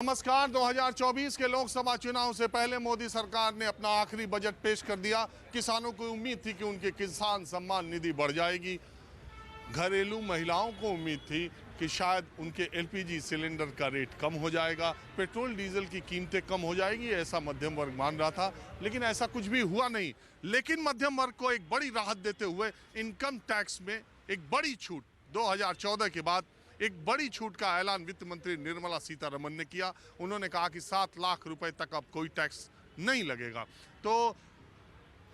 नमस्कार। 2024 के लोकसभा चुनाव से पहले मोदी सरकार ने अपना आखिरी बजट पेश कर दिया। किसानों को उम्मीद थी कि उनके किसान सम्मान निधि बढ़ जाएगी। घरेलू महिलाओं को उम्मीद थी कि शायद उनके एलपीजी सिलेंडर का रेट कम हो जाएगा, पेट्रोल डीजल की कीमतें कम हो जाएगी, ऐसा मध्यम वर्ग मान रहा था। लेकिन ऐसा कुछ भी हुआ नहीं। लेकिन मध्यम वर्ग को एक बड़ी राहत देते हुए इनकम टैक्स में एक बड़ी छूट 2014 के बाद एक बड़ी छूट का ऐलान वित्त मंत्री निर्मला सीतारमण ने किया। उन्होंने कहा कि 7 लाख रुपए तक अब कोई टैक्स नहीं लगेगा। तो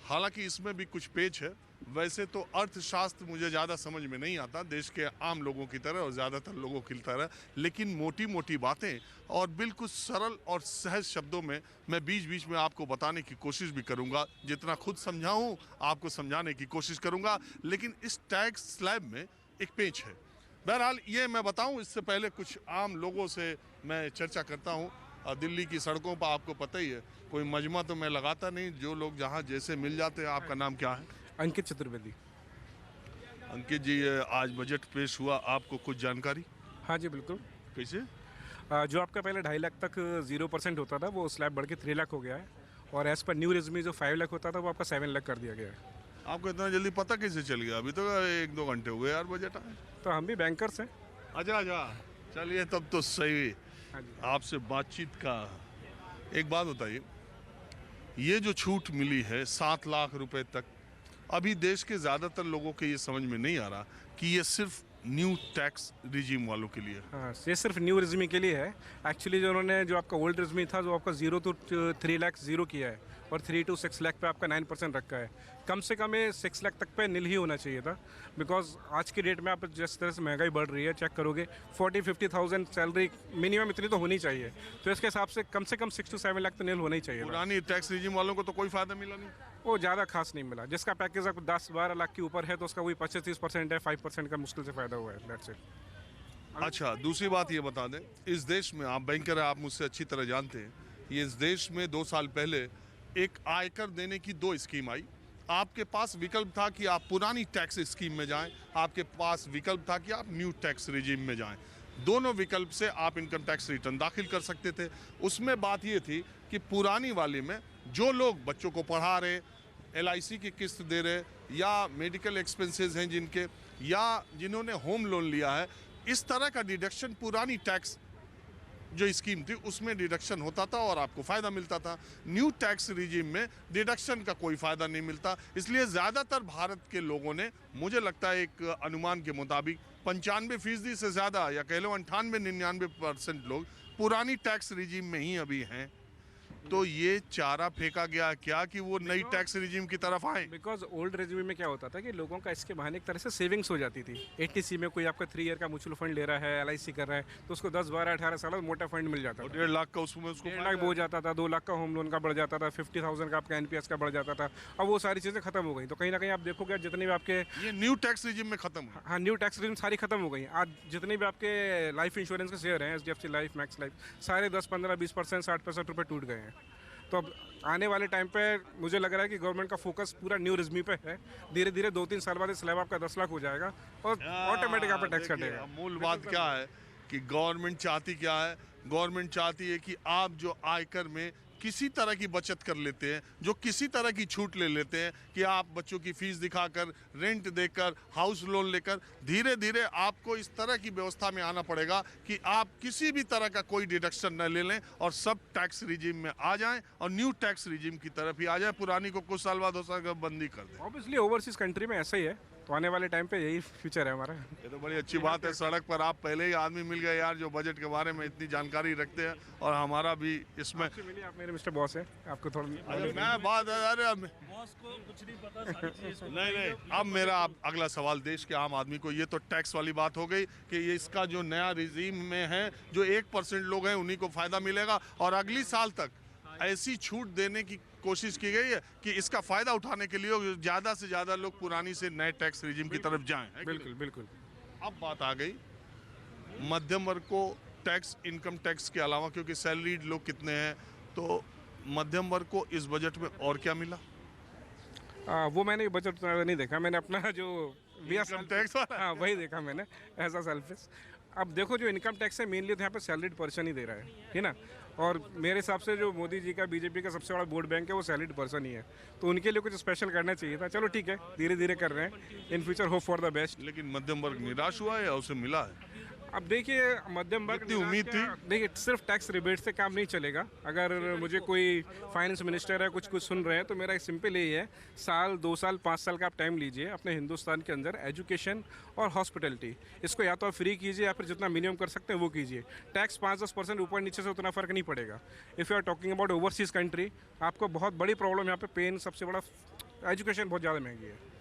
हालांकि इसमें भी कुछ पेच है। वैसे तो अर्थशास्त्र मुझे ज़्यादा समझ में नहीं आता देश के आम लोगों की तरह और ज़्यादातर लोगों की तरह, लेकिन मोटी मोटी बातें और बिल्कुल सरल और सहज शब्दों में मैं बीच बीच में आपको बताने की कोशिश भी करूंगा। जितना खुद समझाऊं आपको समझाने की कोशिश करूंगा। लेकिन इस टैक्स स्लैब में एक पेच है। बहरहाल ये मैं बताऊं इससे पहले कुछ आम लोगों से मैं चर्चा करता हूं। दिल्ली की सड़कों पर आपको पता ही है, कोई मजमा तो मैं लगाता नहीं, जो लोग जहां जैसे मिल जाते हैं। आपका नाम क्या है? अंकित चतुर्वेदी। अंकित जी, आज बजट पेश हुआ, आपको कुछ जानकारी? हाँ जी बिल्कुल। कैसे? जो आपका पहले 2.5 लाख तक 0% होता था वो स्लैब बढ़ के 3 लाख हो गया है, और एज पर न्यू रिजमी जो 5 लाख होता था वो आपका 7 लाख कर दिया गया है। आपको इतना जल्दी पता कैसे चल गया? अभी तो 1-2 घंटे हुए यार बजट आए। तो हम भी बैंकर्स हैं। अच्छा, चलिए तब तो सही। हाँ जी। आपसे बातचीत का एक बात बताइए, ये जो छूट मिली है 7 लाख रुपए तक, अभी देश के ज़्यादातर लोगों के ये समझ में नहीं आ रहा कि ये सिर्फ न्यू टैक्स रिजीम वालों के लिए। हाँ, ये सिर्फ न्यू रिजमी के लिए है। एक्चुअली जो उन्होंने जो आपका ओल्ड रिजमी था जो आपका 0 to 3 लाख 0 किया है, और 3 to 6 लाख पे आपका 9% रखा है। कम से कम ये 6 लाख तक पे नील ही होना चाहिए था। बिकॉज आज की डेट में आप जिस तरह से महंगाई बढ़ रही है, चेक करोगे 40-50,000 सैलरी मिनिमम इतनी तो होनी चाहिए। तो इसके हिसाब से कम 6 to 7 लाख तो नील होना ही चाहिए। पुरानी टैक्स रिजीम वालों को तो कोई फायदा मिला नहीं। वो ज़्यादा खास नहीं मिला। जिसका पैकेज आपको 10-12 लाख के ऊपर है तो उसका वही 25-30% है, 5% का मुश्किल से फ़ायदा हुआ है। That's it. अच्छा, दूसरी बात ये बता दें, इस देश में आप बैंकर हैं, आप मुझसे अच्छी तरह जानते हैं, ये इस देश में 2 साल पहले एक आयकर देने की 2 स्कीम आई। आपके पास विकल्प था कि आप पुरानी टैक्स स्कीम में जाएं, आपके पास विकल्प था कि आप न्यू टैक्स रिजीम में जाएं। दोनों विकल्प से आप इनकम टैक्स रिटर्न दाखिल कर सकते थे। उसमें बात ये थी कि पुरानी वाली में जो लोग बच्चों को पढ़ा रहे, LIC की किस्त दे रहे, या मेडिकल एक्सपेंसेस हैं जिनके, या जिन्होंने होम लोन लिया है, इस तरह का डिडक्शन पुरानी टैक्स जो स्कीम थी उसमें डिडक्शन होता था और आपको फ़ायदा मिलता था। न्यू टैक्स रिजीम में डिडक्शन का कोई फ़ायदा नहीं मिलता। इसलिए ज़्यादातर भारत के लोगों ने, मुझे लगता है एक अनुमान के मुताबिक 95% से ज़्यादा, या कह लो 98-99% लोग पुरानी टैक्स रिजीम में ही अभी हैं। तो ये चारा फेंका गया क्या कि वो नई टैक्स रिजीम की तरफ आए? बिकॉज ओल्ड रेजिमे में क्या होता था कि लोगों का इसके बहाने एक तरह से सेविंग्स हो जाती थी। 80C में कोई आपका 3 ईयर का म्यूचुअल फंड ले रहा है, LIC कर रहा है, तो उसको 10-12-18 साल में मोटा फंड मिल जाता था। 1.5 लाख का उसमें उसको 1.5 लाख हो जाता था, 2 लाख का होम लोन का बढ़ जाता था, 50,000 का आपका NPS का बढ़ जाता था। अब वो सारी चीज़ें खत्म हो गई। तो कहीं ना कहीं आप देखोगे जितने भी आपके, ये न्यू टैक्स रिजीम में खत्म है। हाँ, न्यू टैक्स रिजीम सारी खत्म हो गई। आज जितने भी आपके लाइफ इंश्योरेंस के शेयर हैं, HDFC लाइफ, मैक्स लाइफ, सारे 10-15-20%, 60% रुपये टूट गए हैं। तो अब आने वाले टाइम पे मुझे लग रहा है कि गवर्नमेंट का फोकस पूरा न्यू रिजमी पे है। धीरे धीरे 2-3 साल बाद स्लैब आपका 10 लाख हो जाएगा और ऑटोमेटिक आप टैक्स कटेगा। मूल बात क्या है कि गवर्नमेंट चाहती क्या है? गवर्नमेंट चाहती है कि आप जो आयकर में किसी तरह की बचत कर लेते हैं, जो किसी तरह की छूट ले लेते हैं, कि आप बच्चों की फीस दिखाकर, रेंट देकर, हाउस लोन लेकर, धीरे धीरे आपको इस तरह की व्यवस्था में आना पड़ेगा कि आप किसी भी तरह का कोई डिडक्शन न ले लें और सब टैक्स रिजीम में आ जाएं और न्यू टैक्स रिजीम की तरफ ही आ जाए। पुरानी को कुछ साल बाद हो सकता है बंदी कर दें। ऑब्वियसली ओवरसीज कंट्री में ऐसा ही है, तो आने वाले टाइम पे यही फ्यूचर है हमारा। ये तो बड़ी अच्छी बात है। सड़क पर आप पहले ही आदमी मिल गए यार जो बजट के बारे में इतनी जानकारी रखते हैं, और हमारा भी इसमें। आप मेरे मिस्टर बॉस हैं, आपको थोड़ा मैं बात, अरे बॉस को कुछ नहीं पता, सारी चीजें नहीं, अब मेरा अगला सवाल देश के आम आदमी को, ये तो टैक्स वाली बात हो गई कि ये इसका जो नया रिजीम में है, जो 1% लोग हैं उन्हीं को फायदा मिलेगा, और अगली साल तक ऐसी छूट देने की कोशिश की गई है कि इसका फायदा उठाने के लिए ज्यादा से ज्यादा लोग पुरानी से नए टैक्स रिजीम की तरफ जाएं। बिल्कुल बिल्कुल। अब बात आ गई मध्यम वर्ग को टैक्स, इनकम टैक्स के अलावा, क्योंकि सैलरीड लोग कितने हैं, तो मध्यम वर्ग को इस बजट में और क्या मिला? वो मैंने बजट नहीं देखा, मैंने अपना जो इनकम टैक्स वाला, हाँ वही देखा मैंने एज अ सेल्फिश। अब देखो जो इनकम टैक्स है मेनली तो यहाँ पे सैलरीड पर्सन ही दे रहा है ना। और मेरे हिसाब से जो मोदी जी का बीजेपी का सबसे बड़ा वोट बैंक है वो सैलरीड पर्सन ही है, तो उनके लिए कुछ स्पेशल करना चाहिए था। चलो ठीक है, धीरे धीरे कर रहे हैं, in future hope for the best. लेकिन मध्यम वर्ग निराश हुआ है या उसे मिला है? अब देखिए मध्यम वर्ग जितनी उम्मीद थी। देखिए सिर्फ टैक्स रिबेट से काम नहीं चलेगा। अगर मुझे कोई फाइनेंस मिनिस्टर है कुछ सुन रहे हैं तो मेरा एक सिंपल यही है, साल 2 साल 5 साल का आप टाइम लीजिए अपने हिंदुस्तान के अंदर एजुकेशन और हॉस्पिटलिटी इसको या तो आप फ्री कीजिए या फिर जितना मिनिमम कर सकते हैं वो कीजिए। टैक्स 5-10% ऊपर नीचे से उतना फ़र्क नहीं पड़ेगा। If you are talking about overseas country, आपको बहुत बड़ी प्रॉब्लम यहाँ पे पेन सबसे बड़ा, एजुकेशन बहुत ज़्यादा महंगी है।